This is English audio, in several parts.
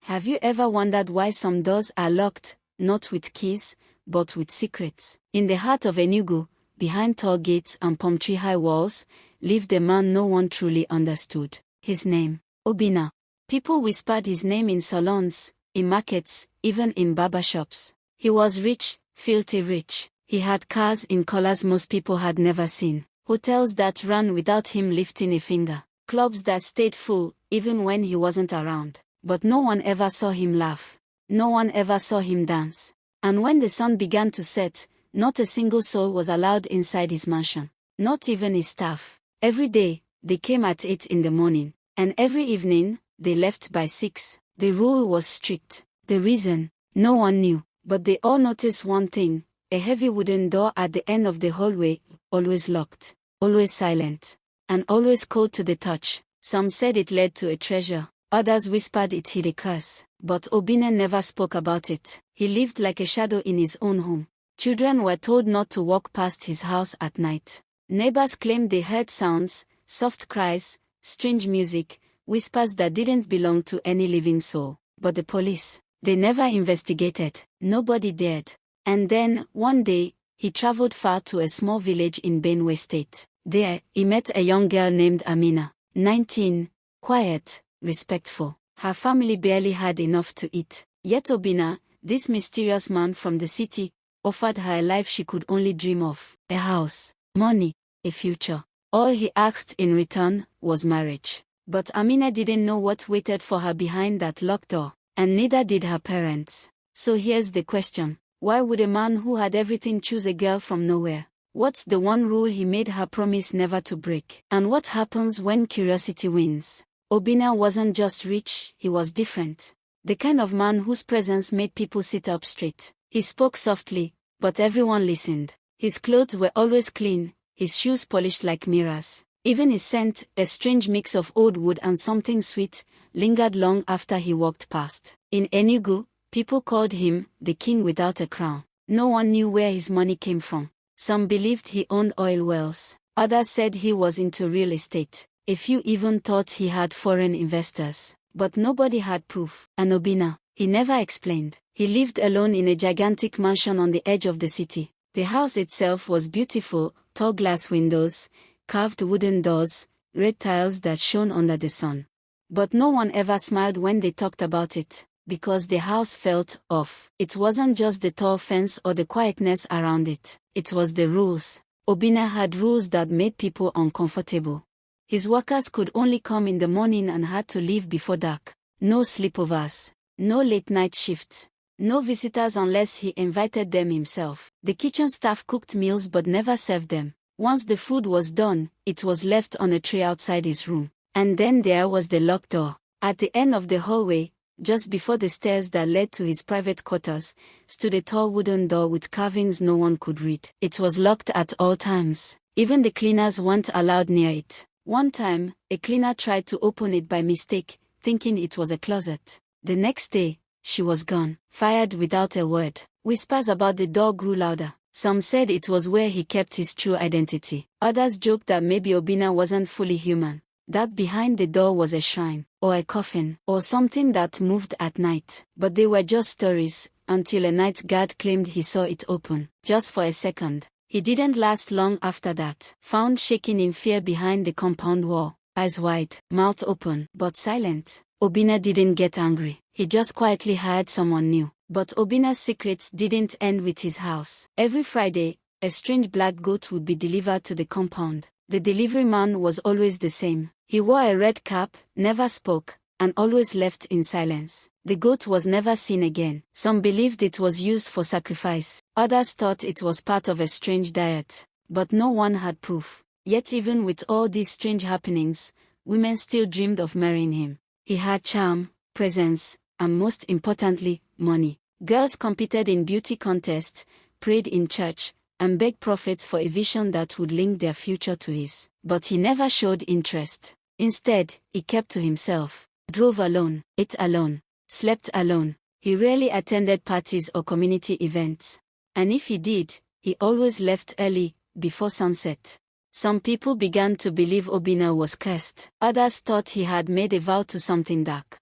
Have you ever wondered why some doors are locked, not with keys, but with secrets? In the heart of Enugu, behind tall gates and palm tree high walls, lived a man no one truly understood. His name, Obinna. People whispered his name in salons, in markets, even in barber shops. He was rich, filthy rich. He had cars in colors most people had never seen, hotels that ran without him lifting a finger, clubs that stayed full, even when he wasn't around. But no one ever saw him laugh. No one ever saw him dance. And when the sun began to set, not a single soul was allowed inside his mansion. Not even his staff. Every day, they came at 8 in the morning. And every evening, they left by 6. The rule was strict. The reason, no one knew. But they all noticed one thing, a heavy wooden door at the end of the hallway, always locked, always silent, and always cold to the touch. Some said it led to a treasure. Others whispered it hid a curse. But Obinna never spoke about it. He lived like a shadow in his own home. Children were told not to walk past his house at night. Neighbors claimed they heard sounds, soft cries, strange music, whispers that didn't belong to any living soul. But the police, they never investigated. Nobody dared. And then, one day, he traveled far to a small village in Benue State. There, he met a young girl named Amina, 19, quiet, respectful. Her family barely had enough to eat. Yet Obinna, this mysterious man from the city, offered her a life she could only dream of. A house, money, a future. All he asked in return was marriage. But Amina didn't know what waited for her behind that locked door. And neither did her parents. So here's the question. Why would a man who had everything choose a girl from nowhere? What's the one rule he made her promise never to break? And what happens when curiosity wins? Obinna wasn't just rich, he was different. The kind of man whose presence made people sit up straight. He spoke softly, but everyone listened. His clothes were always clean, his shoes polished like mirrors. Even his scent, a strange mix of old wood and something sweet, lingered long after he walked past. In Enugu, people called him the king without a crown. No one knew where his money came from. Some believed he owned oil wells. Others said he was into real estate. A few even thought he had foreign investors. But nobody had proof. And Obinna, he never explained. He lived alone in a gigantic mansion on the edge of the city. The house itself was beautiful, tall glass windows, carved wooden doors, red tiles that shone under the sun. But no one ever smiled when they talked about it, because the house felt off. It wasn't just the tall fence or the quietness around it. It was the rules. Obinna had rules that made people uncomfortable. His workers could only come in the morning and had to leave before dark. No sleepovers. No late-night shifts. No visitors unless he invited them himself. The kitchen staff cooked meals but never served them. Once the food was done, it was left on a tray outside his room. And then there was the locked door. At the end of the hallway, just before the stairs that led to his private quarters, stood a tall wooden door with carvings no one could read. It was locked at all times. Even the cleaners weren't allowed near it. One time, a cleaner tried to open it by mistake, thinking it was a closet. The next day, she was gone, fired without a word. Whispers about the door grew louder. Some said it was where he kept his true identity. Others joked that maybe Obinna wasn't fully human. That behind the door was a shrine, or a coffin, or something that moved at night. But they were just stories, until a night guard claimed he saw it open, just for a second. He didn't last long after that. Found shaking in fear behind the compound wall, eyes wide, mouth open, but silent. Obinna didn't get angry. He just quietly hired someone new. But Obinna's secrets didn't end with his house. Every Friday, a strange black goat would be delivered to the compound. The delivery man was always the same. He wore a red cap, never spoke, and always left in silence. The goat was never seen again. Some believed it was used for sacrifice. Others thought it was part of a strange diet. But no one had proof. Yet even with all these strange happenings, women still dreamed of marrying him. He had charm, presence, and most importantly, money. Girls competed in beauty contests, prayed in church, and begged prophets for a vision that would link their future to his. But he never showed interest. Instead, he kept to himself, drove alone, ate alone, slept alone. He rarely attended parties or community events. And if he did, he always left early, before sunset. Some people began to believe Obinna was cursed. Others thought he had made a vow to something dark.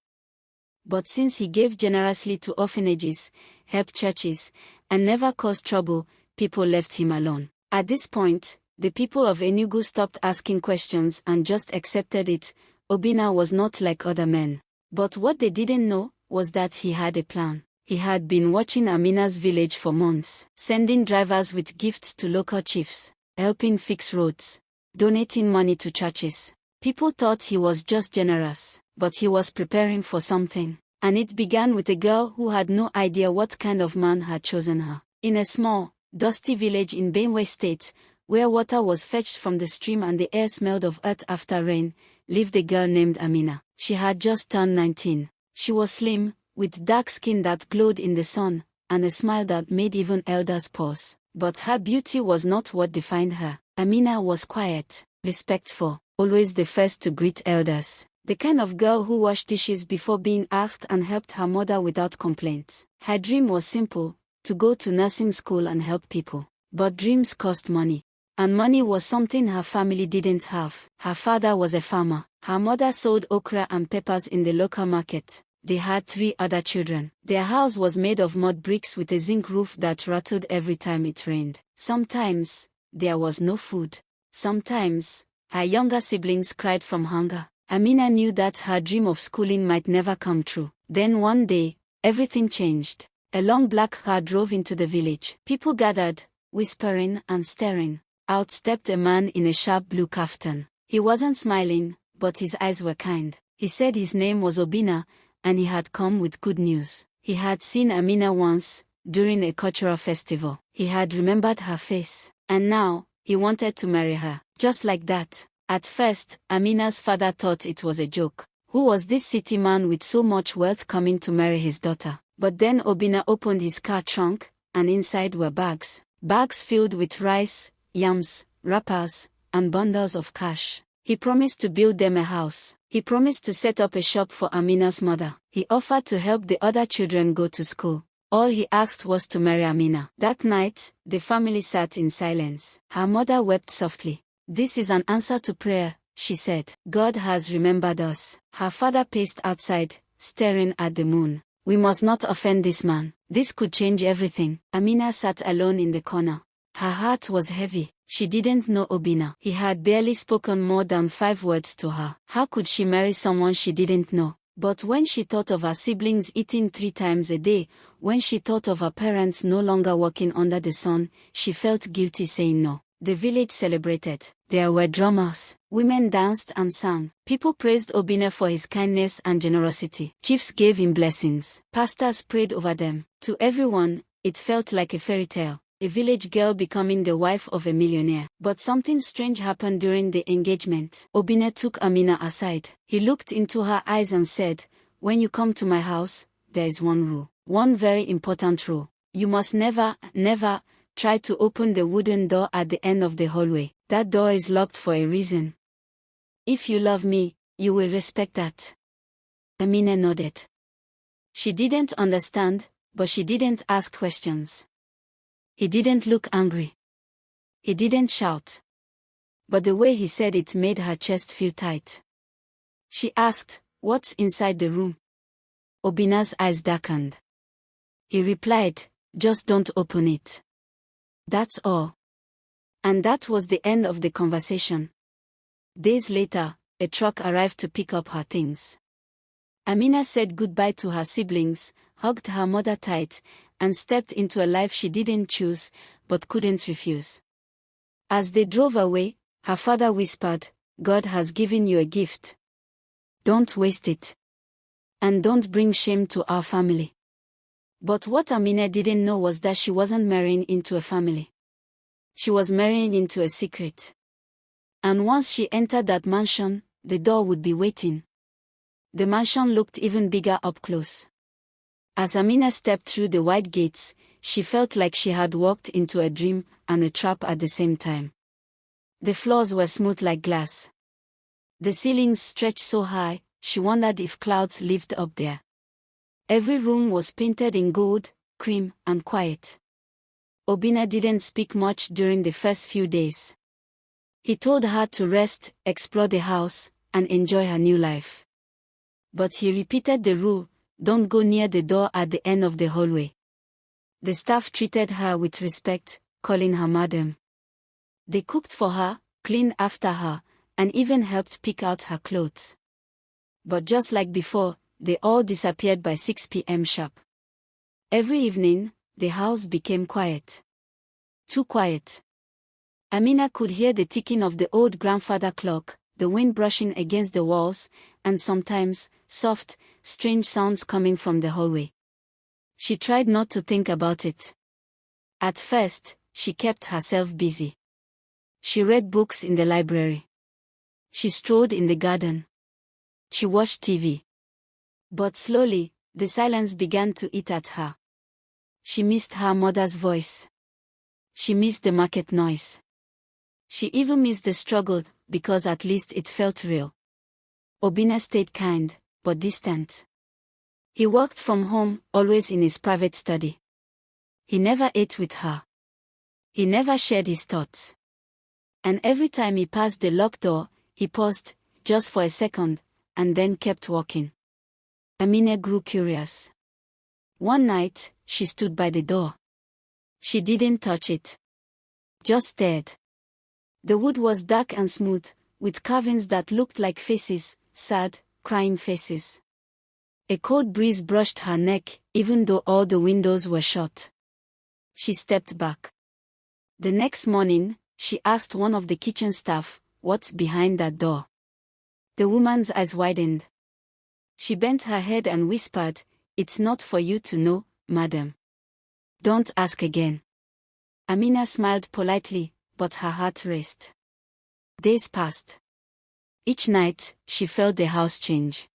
But since he gave generously to orphanages, helped churches, and never caused trouble, people left him alone. At this point, the people of Enugu stopped asking questions and just accepted it. Obinna was not like other men. But what they didn't know was that he had a plan. He had been watching Amina's village for months, sending drivers with gifts to local chiefs, helping fix roads, donating money to churches. People thought he was just generous, but he was preparing for something. And it began with a girl who had no idea what kind of man had chosen her. In a small, dusty village in Benue State, where water was fetched from the stream and the air smelled of earth after rain, lived a girl named Amina. She had just turned 19. She was slim, with dark skin that glowed in the sun, and a smile that made even elders pause. But her beauty was not what defined her. Amina was quiet, respectful, always the first to greet elders. The kind of girl who washed dishes before being asked and helped her mother without complaints. Her dream was simple, to go to nursing school and help people. But dreams cost money. And money was something her family didn't have. Her father was a farmer. Her mother sold okra and peppers in the local market. They had 3 other children. Their house was made of mud bricks with a zinc roof that rattled every time it rained. Sometimes, there was no food. Sometimes, her younger siblings cried from hunger. Amina knew that her dream of schooling might never come true. Then one day, everything changed. A long black car drove into the village. People gathered, whispering and staring. Out stepped a man in a sharp blue kaftan. He wasn't smiling, but his eyes were kind. He said his name was Obinna, and he had come with good news. He had seen Amina once, during a cultural festival. He had remembered her face. And now, he wanted to marry her. Just like that. At first, Amina's father thought it was a joke. Who was this city man with so much wealth coming to marry his daughter? But then Obinna opened his car trunk, and inside were bags. Bags filled with rice, yams, wrappers, and bundles of cash. He promised to build them a house. He promised to set up a shop for Amina's mother. He offered to help the other children go to school. All he asked was to marry Amina. That night, the family sat in silence. Her mother wept softly. "This is an answer to prayer," she said. "God has remembered us." Her father paced outside, staring at the moon. "We must not offend this man. This could change everything." Amina sat alone in the corner. Her heart was heavy. She didn't know Obinna. He had barely spoken more than 5 words to her. How could she marry someone she didn't know? But when she thought of her siblings eating 3 times a day, when she thought of her parents no longer walking under the sun, she felt guilty saying no. The village celebrated. There were drummers. Women danced and sang. People praised Obinna for his kindness and generosity. Chiefs gave him blessings. Pastors prayed over them. To everyone, it felt like a fairy tale. A village girl becoming the wife of a millionaire. But something strange happened during the engagement. Obinna took Amina aside. He looked into her eyes and said, "When you come to my house, there is one rule. One very important rule. You must never, never try to open the wooden door at the end of the hallway. That door is locked for a reason. If you love me, you will respect that." Amina nodded. She didn't understand, but she didn't ask questions. He didn't look angry. He didn't shout. But the way he said it made her chest feel tight. She asked, "What's inside the room?" Obinna's eyes darkened. He replied, "Just don't open it. That's all." And that was the end of the conversation. Days later, a truck arrived to pick up her things. Amina said goodbye to her siblings, hugged her mother tight, and stepped into a life she didn't choose, but couldn't refuse. As they drove away, her father whispered, "God has given you a gift. Don't waste it. And don't bring shame to our family." But what Amina didn't know was that she wasn't marrying into a family. She was marrying into a secret. And once she entered that mansion, the door would be waiting. The mansion looked even bigger up close. As Amina stepped through the wide gates, she felt like she had walked into a dream and a trap at the same time. The floors were smooth like glass. The ceilings stretched so high, she wondered if clouds lived up there. Every room was painted in gold, cream, and quiet. Obinna didn't speak much during the first few days. He told her to rest, explore the house, and enjoy her new life. But he repeated the rule, "Don't go near the door at the end of the hallway." The staff treated her with respect, calling her madam. They cooked for her, cleaned after her, and even helped pick out her clothes. But just like before, they all disappeared by 6 p.m. sharp. Every evening, the house became quiet. Too quiet. Amina could hear the ticking of the old grandfather clock, the wind brushing against the walls, and sometimes, soft, strange sounds coming from the hallway. She tried not to think about it. At first, she kept herself busy. She read books in the library. She strolled in the garden. She watched TV. But slowly, the silence began to eat at her. She missed her mother's voice. She missed the market noise. She even missed the struggle, because at least it felt real. Obinna stayed kind, but distant. He worked from home, always in his private study. He never ate with her. He never shared his thoughts. And every time he passed the locked door, he paused, just for a second, and then kept walking. Amina grew curious. One night, she stood by the door. She didn't touch it. Just stared. The wood was dark and smooth, with carvings that looked like faces, sad, crying faces. A cold breeze brushed her neck, even though all the windows were shut. She stepped back. The next morning, she asked one of the kitchen staff, "What's behind that door?" The woman's eyes widened. She bent her head and whispered, "It's not for you to know, madam. Don't ask again." Amina smiled politely, but her heart raced. Days passed. Each night, she felt the house change.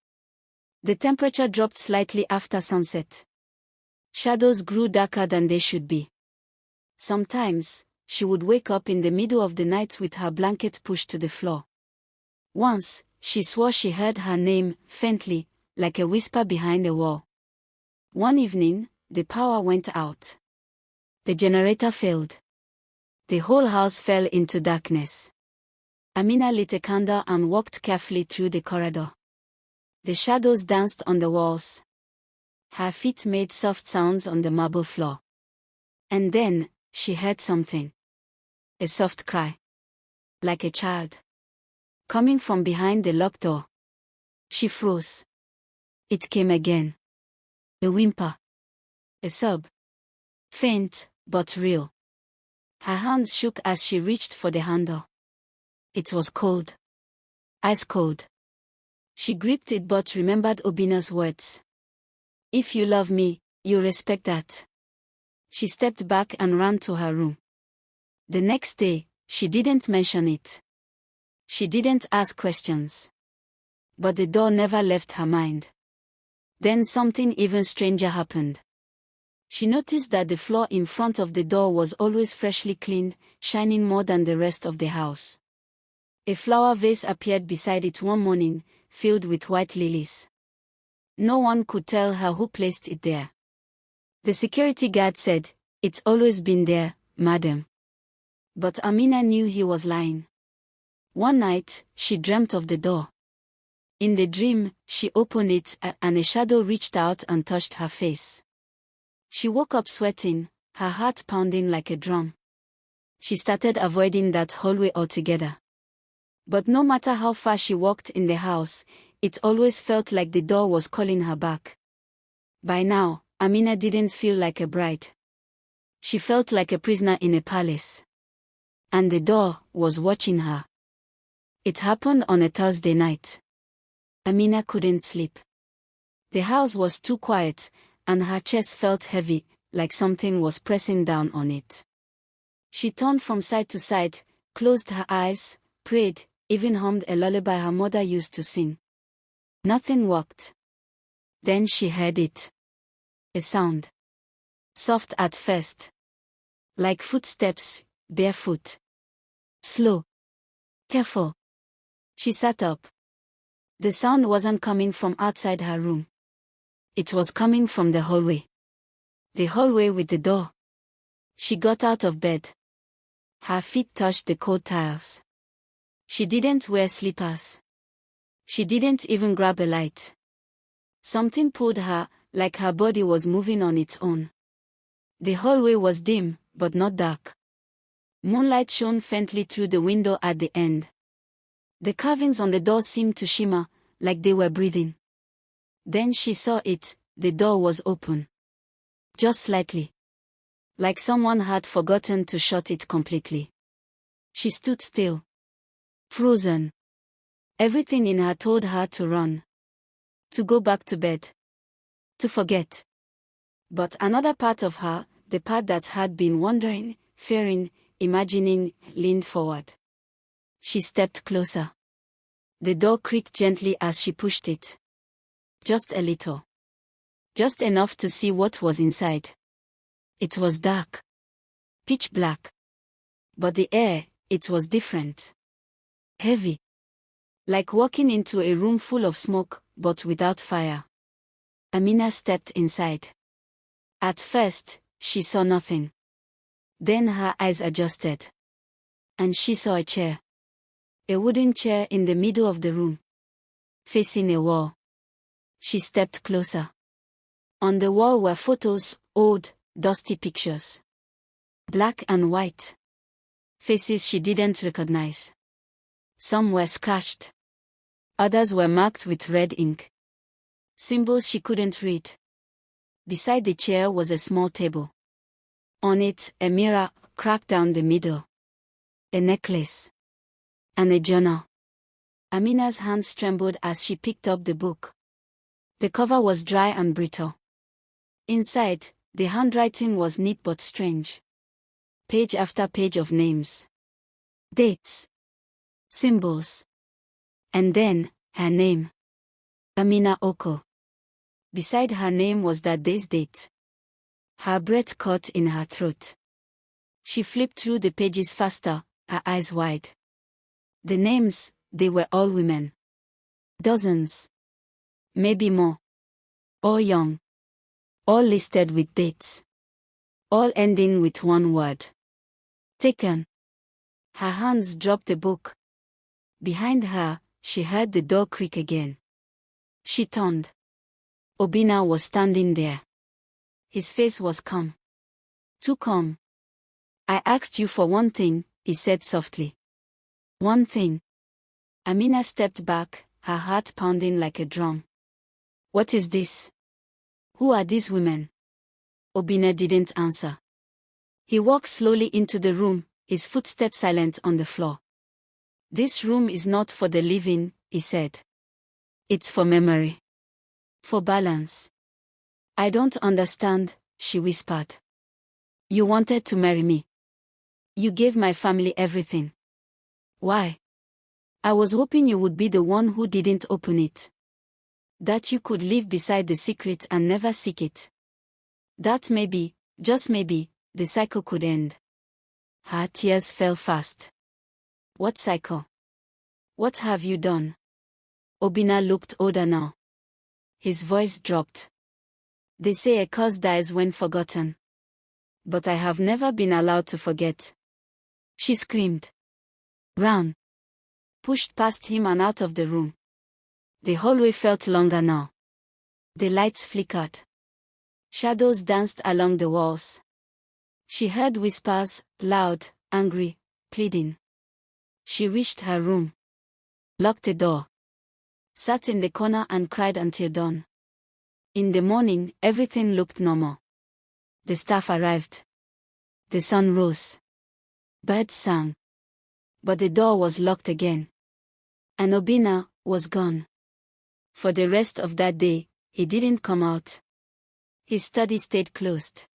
The temperature dropped slightly after sunset. Shadows grew darker than they should be. Sometimes, she would wake up in the middle of the night with her blanket pushed to the floor. Once, she swore she heard her name, faintly, like a whisper behind a wall. One evening, the power went out. The generator failed. The whole house fell into darkness. Amina lit a candle and walked carefully through the corridor. The shadows danced on the walls. Her feet made soft sounds on the marble floor. And then, she heard something. A soft cry. Like a child. Coming from behind the locked door. She froze. It came again. A whimper. A sob. Faint, but real. Her hands shook as she reached for the handle. It was cold. Ice cold. She gripped it but remembered Obinna's words. "If you love me, you respect that." She stepped back and ran to her room. The next day, she didn't mention it. She didn't ask questions. But the door never left her mind. Then something even stranger happened. She noticed that the floor in front of the door was always freshly cleaned, shining more than the rest of the house. A flower vase appeared beside it one morning, filled with white lilies. No one could tell her who placed it there. The security guard said, "It's always been there, madam." But Amina knew he was lying. One night, she dreamt of the door. In the dream, she opened it and a shadow reached out and touched her face. She woke up sweating, her heart pounding like a drum. She started avoiding that hallway altogether. But no matter how far she walked in the house, it always felt like the door was calling her back. By now, Amina didn't feel like a bride. She felt like a prisoner in a palace. And the door was watching her. It happened on a Thursday night. Amina couldn't sleep. The house was too quiet, and her chest felt heavy, like something was pressing down on it. She turned from side to side, closed her eyes, prayed, even hummed a lullaby her mother used to sing. Nothing worked. Then she heard it. A sound. Soft at first. Like footsteps, barefoot. Slow. Careful. She sat up. The sound wasn't coming from outside her room. It was coming from the hallway. The hallway with the door. She got out of bed. Her feet touched the cold tiles. She didn't wear slippers. She didn't even grab a light. Something pulled her, like her body was moving on its own. The hallway was dim, but not dark. Moonlight shone faintly through the window at the end. The carvings on the door seemed to shimmer, like they were breathing. Then she saw it, the door was open. Just slightly. Like someone had forgotten to shut it completely. She stood still. Frozen. Everything in her told her to run. To go back to bed. To forget. But another part of her, the part that had been wondering, fearing, imagining, leaned forward. She stepped closer. The door creaked gently as she pushed it. Just a little. Just enough to see what was inside. It was dark. Pitch black. But the air, it was different. Heavy. Like walking into a room full of smoke, but without fire. Amina stepped inside. At first, she saw nothing. Then her eyes adjusted. And she saw a chair. A wooden chair in the middle of the room. Facing a wall. She stepped closer. On the wall were photos, old, dusty pictures. Black and white. Faces she didn't recognize. Some were scratched. Others were marked with red ink. Symbols she couldn't read. Beside the chair was a small table. On it, a mirror, cracked down the middle. A necklace. And a journal. Amina's hands trembled as she picked up the book. The cover was dry and brittle. Inside, the handwriting was neat but strange. Page after page of names. Dates. Symbols. And then, her name. Amina Oko. Beside her name was that day's date. Her breath caught in her throat. She flipped through the pages faster, her eyes wide. The names, they were all women. Dozens. Maybe more. All young. All listed with dates. All ending with one word. Taken. Her hands dropped the book. Behind her, she heard the door creak again. She turned. Obinna was standing there. His face was calm. Too calm. I asked you for one thing, he said softly. One thing. Amina stepped back, her heart pounding like a drum. What is this? Who are these women? Obinna didn't answer. He walked slowly into the room, his footsteps silent on the floor. This room is not for the living, he said. It's for memory. For balance. I don't understand, she whispered. You wanted to marry me. You gave my family everything. Why? I was hoping you would be the one who didn't open it. That you could live beside the secret and never seek it. That maybe, just maybe, the cycle could end. Her tears fell fast. What cycle? What have you done? Obinna looked older now. His voice dropped. They say a curse dies when forgotten. But I have never been allowed to forget. She screamed. Ran. Pushed past him and out of the room. The hallway felt longer now. The lights flickered. Shadows danced along the walls. She heard whispers, loud, angry, pleading. She reached her room. Locked the door. Sat in the corner and cried until dawn. In the morning, everything looked normal. The staff arrived. The sun rose. Birds sang. But the door was locked again. And Obinna was gone. For the rest of that day, he didn't come out. His study stayed closed.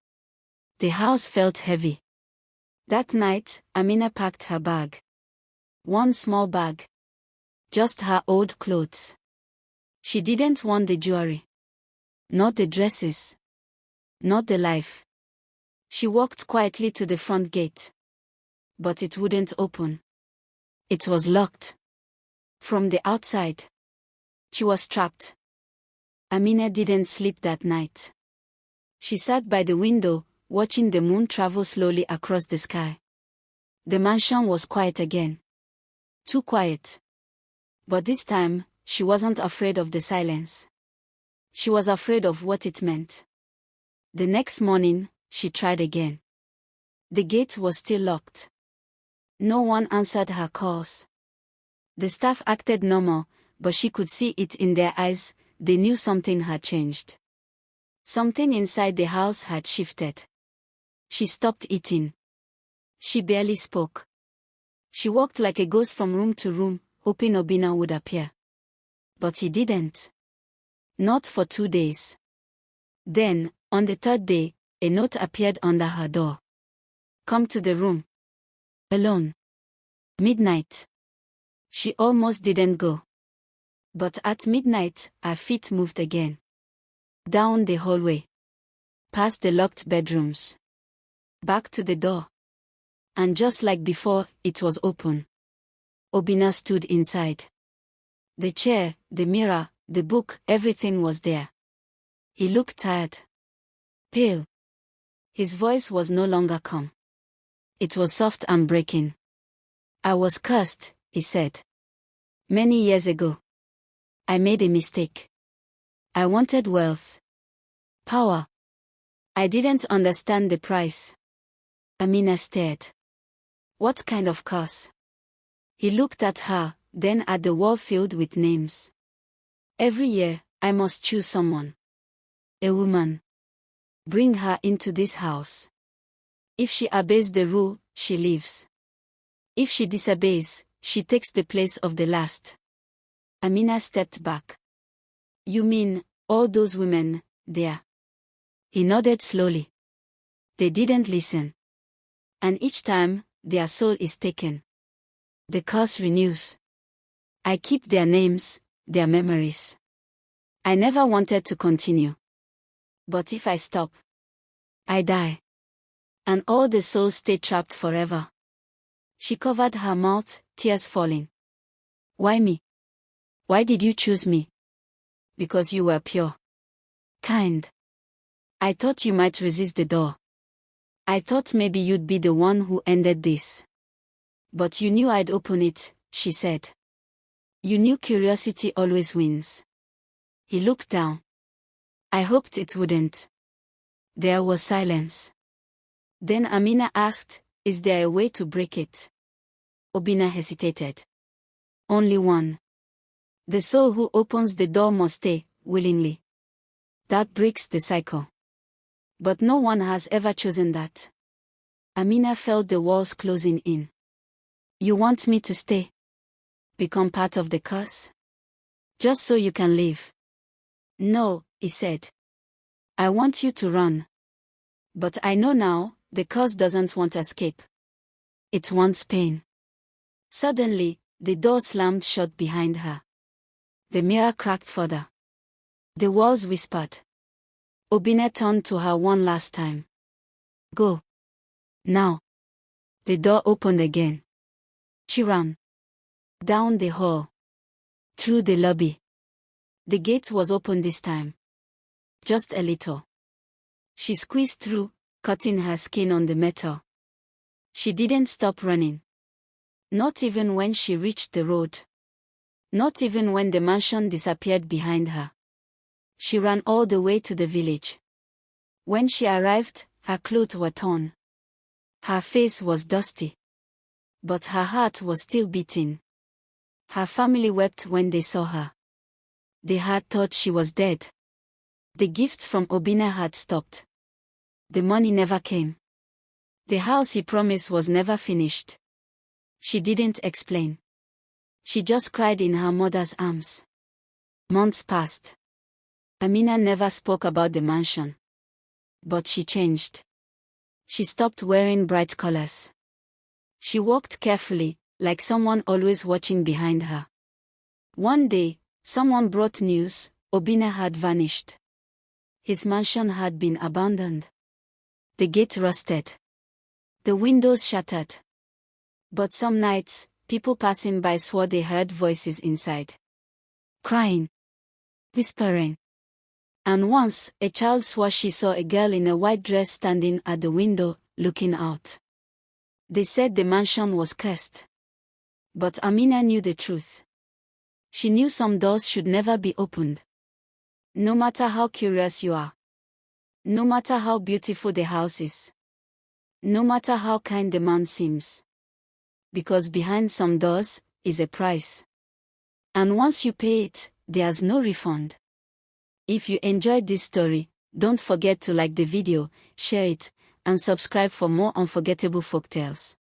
The house felt heavy. That night, Amina packed her bag. One small bag. Just her old clothes. She didn't want the jewelry. Not the dresses. Not the life. She walked quietly to the front gate. But it wouldn't open. It was locked. From the outside. She was trapped. Amina didn't sleep that night. She sat by the window, watching the moon travel slowly across the sky. The mansion was quiet again. Too quiet. But this time, she wasn't afraid of the silence. She was afraid of what it meant. The next morning, she tried again. The gate was still locked. No one answered her calls. The staff acted normal, but she could see it in their eyes. They knew something had changed. Something inside the house had shifted. She stopped eating. She barely spoke. She walked like a ghost from room to room, hoping Obinna would appear. But he didn't. Not for 2 days. Then, on the third day, a note appeared under her door. Come to the room. Alone. Midnight. She almost didn't go. But at midnight, her feet moved again. Down the hallway. Past the locked bedrooms. Back to the door. And just like before, it was open. Obinna stood inside. The chair, the mirror, the book, everything was there. He looked tired. Pale. His voice was no longer calm. It was soft and breaking. I was cursed, he said. Many years ago. I made a mistake. I wanted wealth. Power. I didn't understand the price. Amina stared. What kind of curse? He looked at her, then at the wall filled with names. Every year, I must choose someone. A woman. Bring her into this house. If she obeys the rule, she lives. If she disobeys, she takes the place of the last. Amina stepped back. You mean, all those women, there? He nodded slowly. They didn't listen. And each time, their soul is taken. The curse renews. I keep their names, their memories. I never wanted to continue. But if I stop, I die. And all the souls stay trapped forever. She covered her mouth, tears falling. Why me? Why did you choose me? Because you were pure. Kind. I thought you might resist the door. I thought maybe you'd be the one who ended this. But you knew I'd open it, she said. You knew curiosity always wins. He looked down. I hoped it wouldn't. There was silence. Then Amina asked, is there a way to break it? Obinna hesitated. Only one. The soul who opens the door must stay, willingly. That breaks the cycle. But no one has ever chosen that. Amina felt the walls closing in. You want me to stay? Become part of the curse? Just so you can leave? No, he said. I want you to run. But I know now, the curse doesn't want escape. It wants pain. Suddenly, the door slammed shut behind her. The mirror cracked further. The walls whispered. Obinna turned to her one last time. Go. Now. The door opened again. She ran. Down the hall. Through the lobby. The gate was open this time. Just a little. She squeezed through, cutting her skin on the metal. She didn't stop running. Not even when she reached the road. Not even when the mansion disappeared behind her. She ran all the way to the village. When she arrived, her clothes were torn. Her face was dusty. But her heart was still beating. Her family wept when they saw her. They had thought she was dead. The gifts from Obinna had stopped. The money never came. The house he promised was never finished. She didn't explain. She just cried in her mother's arms. Months passed. Amina never spoke about the mansion. But she changed. She stopped wearing bright colors. She walked carefully, like someone always watching behind her. One day, someone brought news: Obinna had vanished. His mansion had been abandoned. The gate rusted. The windows shattered. But some nights, people passing by swore they heard voices inside. Crying. Whispering. And once, a child swore she saw a girl in a white dress standing at the window, looking out. They said the mansion was cursed. But Amina knew the truth. She knew some doors should never be opened. No matter how curious you are. No matter how beautiful the house is. No matter how kind the man seems. Because behind some doors is a price. And once you pay it, there's no refund. If you enjoyed this story, don't forget to like the video, share it, and subscribe for more unforgettable folktales.